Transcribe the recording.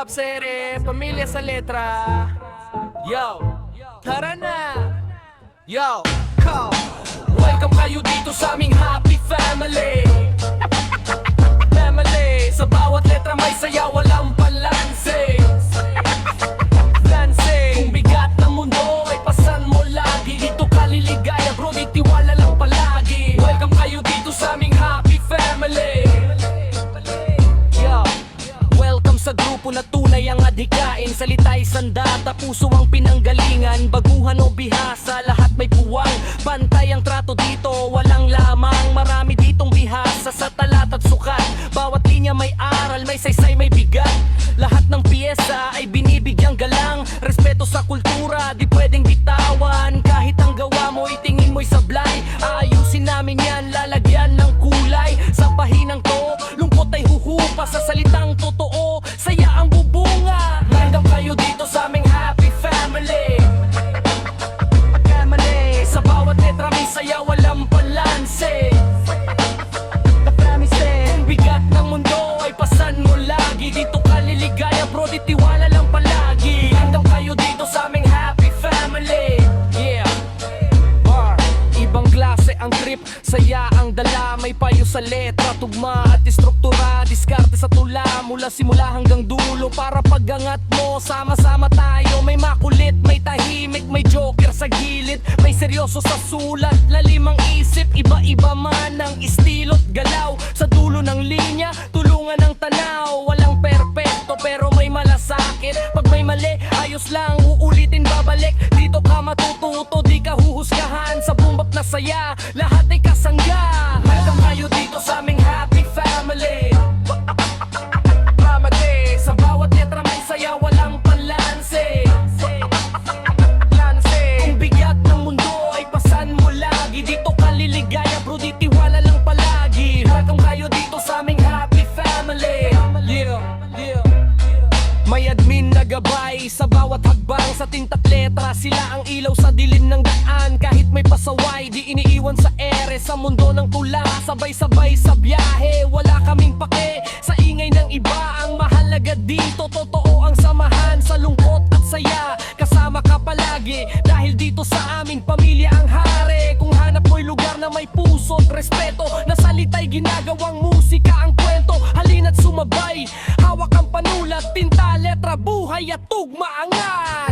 hip-hop sere, pamilya sa letra. Yo, tara na. Yo, welcome kayo dito sa aming happy family. Family, sa bawat letra may saya, walang palanse. Kung bigat ng mundo ay pasan mo lagi. Dito ka liligaya bro, di tiwala lang palagi. Welcome kayo dito sa aming happy family. Yo, welcome sa grupo na tunay ang adhikain. Salita'y sandata, puso ang pinanggalingan. Baguhan o bihasa, lahat may puwang. Pantay ang trato dito, walang lamang. Marami ditong bihasa sa talat at sukat. Bawat linya may aral, may saysay, may bigat. Lahat ng piyesa ay binibigyang galang. Respeto sa kultura, di pwedeng bitawan. Kahit ang gawa mo, itingin mo'y sablay. Aayusin namin yan, lalagyan ng kulay. Sa pahinang to, lungkot ay huhupa. Sa salitang totoo, saya ang bubunga. Welcome kayo dito sa aming happy family. Family, sa bawat letra may saya, walang palanse. Kung bigat ng mundo ay pasan mo lagi. Dito ka liligaya bro, di tiwala lang palagi. Welcome kayo dito sa aming happy family. Yeah, ibang klase ang trip, saya ang dala. May payo sa letra, tugma at istruktura. Diskarte sa tula, mula simula hanggang dulo. Para pag-angat mo, sama-sama tayo. May makulit, may tahimik, may joker sa gilid. May seryoso sa sulat, lalim ang isip. Iba-iba man ang estilo't galaw. Sa dulo ng linya, tulungan ang tanaw. Walang perpekto pero may malasakit. Pag may mali, ayos lang, uulitin babalik. Dito ka matututo, di ka huhusgahan. Sa bumbap na saya, lahat ay kasangga. Welcome kayo dito sa aming happy family. Family, sa bawat letra may saya, walang palanse. Kung bigat ng mundo ay pasan mo lagi. Dito ka liligaya bro, di tiwala lang palagi. Welcome kayo dito sa aming happy family. Yeah. May admin na gabay sa bawat hagbang. Sa tinta't letra, sila ang ilaw sa dilim ng daan. Kahit may pasaway, di iniiwan sa ere. Sa mundo ng tula, sabay-sabay sa biyahe. Wala kaming pake sa ingay ng iba. Ang mahalaga dito, totoo ang samahan. Sa lungkot at saya, kasama ka palagi. Dahil dito sa aming pamilya ang hari. Kung hanap mo'y lugar na may puso at respeto, na salita'y ginagawang musika ang kwento. Halina't sumabay, hawak ang panulat, tinta, letra, buhay at tugma angat.